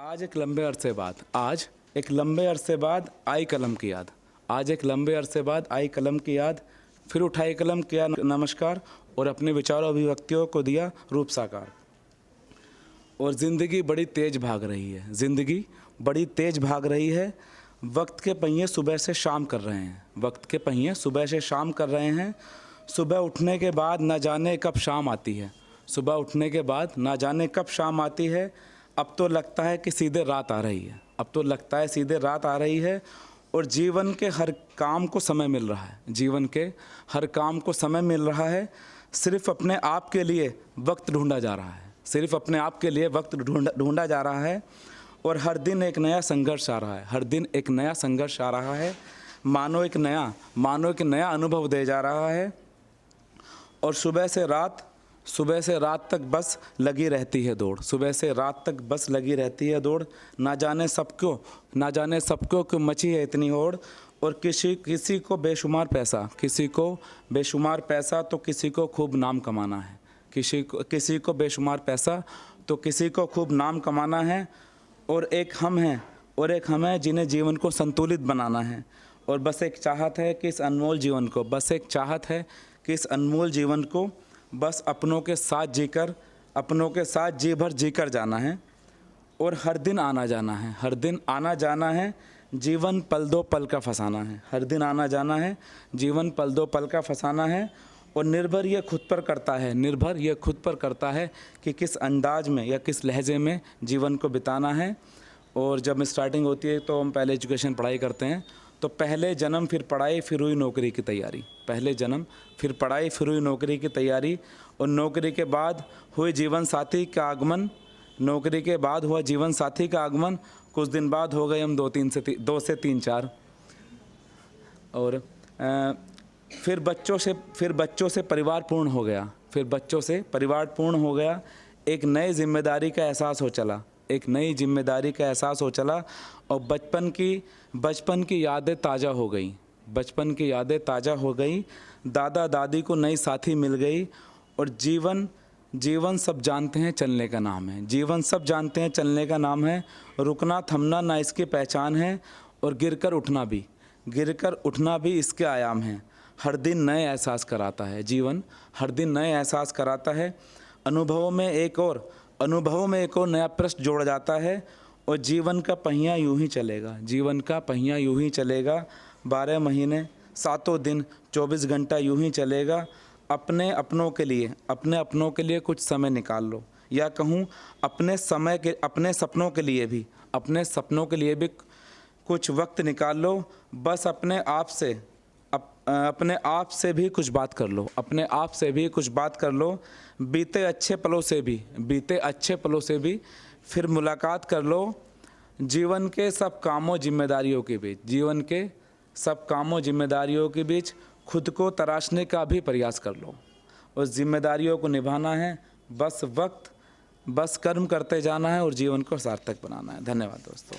आज एक लंबे अरसे बाद आई कलम की याद। आज एक लंबे अरसे बाद आई कलम की याद। फिर उठाई कलम, किया नमस्कार और अपने विचारों अभिव्यक्तियों को दिया रूप साकार। और ज़िंदगी बड़ी तेज़ भाग रही है, ज़िंदगी बड़ी तेज़ भाग रही है। वक्त के पहिए सुबह से शाम कर रहे हैं, वक्त के पहिए सुबह से शाम कर रहे हैं। सुबह उठने के बाद न जाने कब शाम आती है, सुबह उठने के बाद न जाने कब शाम आती है। अब तो लगता है कि सीधे रात आ रही है, अब तो लगता है सीधे रात आ रही है। और जीवन के हर काम को समय मिल रहा है, जीवन के हर काम को समय मिल रहा है। सिर्फ अपने आप के लिए वक्त ढूंढा जा रहा है, सिर्फ अपने आप के लिए वक्त ढूंढा जा रहा है। और हर दिन एक नया संघर्ष आ रहा है, हर दिन एक नया संघर्ष आ रहा है। मानो एक नया अनुभव दे जा रहा है। और सुबह से रात तक बस लगी रहती है दौड़, सुबह से रात तक बस लगी रहती है दौड़। ना जाने सबको क्यों मची है इतनी होड़। और किसी को बेशुमार पैसा, किसी को बेशुमार पैसा तो किसी को खूब नाम कमाना है। किसी को बेशुमार पैसा तो किसी को खूब नाम कमाना है। और एक हम हैं जिन्हें जीवन को संतुलित बनाना है। और बस एक चाहत है कि इस अनमोल जीवन को बस अपनों के साथ जी भर जीकर जाना है। और हर दिन आना जाना है, जीवन पल दो पल का फसाना है। हर दिन आना जाना है, जीवन पल दो पल का फसाना है। और निर्भर ये खुद पर करता है कि किस अंदाज में या किस लहजे में जीवन को बिताना है। और जब स्टार्टिंग होती है तो हम पहले एजुकेशन पढ़ाई करते हैं, तो पहले जन्म फिर पढ़ाई फिर हुई नौकरी की तैयारी। पहले जन्म फिर पढ़ाई फिर हुई नौकरी की तैयारी। और नौकरी के बाद हुई जीवन साथी का आगमन, नौकरी के बाद हुआ जीवन साथी का आगमन। कुछ दिन बाद हो गए हम 2 से 3-4। और फिर बच्चों से परिवार पूर्ण हो गया। एक नई जिम्मेदारी का एहसास हो चला। और बचपन की यादें ताज़ा हो गई। दादा दादी को नई साथी मिल गई। और जीवन सब जानते हैं चलने का नाम है। रुकना थमना ना इसकी पहचान है। और गिरकर उठना भी इसके आयाम है। हर दिन नए एहसास कराता है जीवन, हर दिन नए एहसास कराता है। अनुभवों में एक और नया प्रश्न जोड़ जाता है। और जीवन का पहिया यूं ही चलेगा। 12 महीने 7 दिन 24 घंटा यूं ही चलेगा। अपने अपनों के लिए कुछ समय निकाल लो, या कहूँ अपने सपनों के लिए भी कुछ वक्त निकाल लो। बस अपने आप से भी कुछ बात कर लो। बीते अच्छे पलों से भी फिर मुलाकात कर लो। जीवन के सब कामों जिम्मेदारियों के बीच खुद को तराशने का भी प्रयास कर लो। और जिम्मेदारियों को निभाना है, बस कर्म करते जाना है और जीवन को सार्थक बनाना है। धन्यवाद दोस्तों।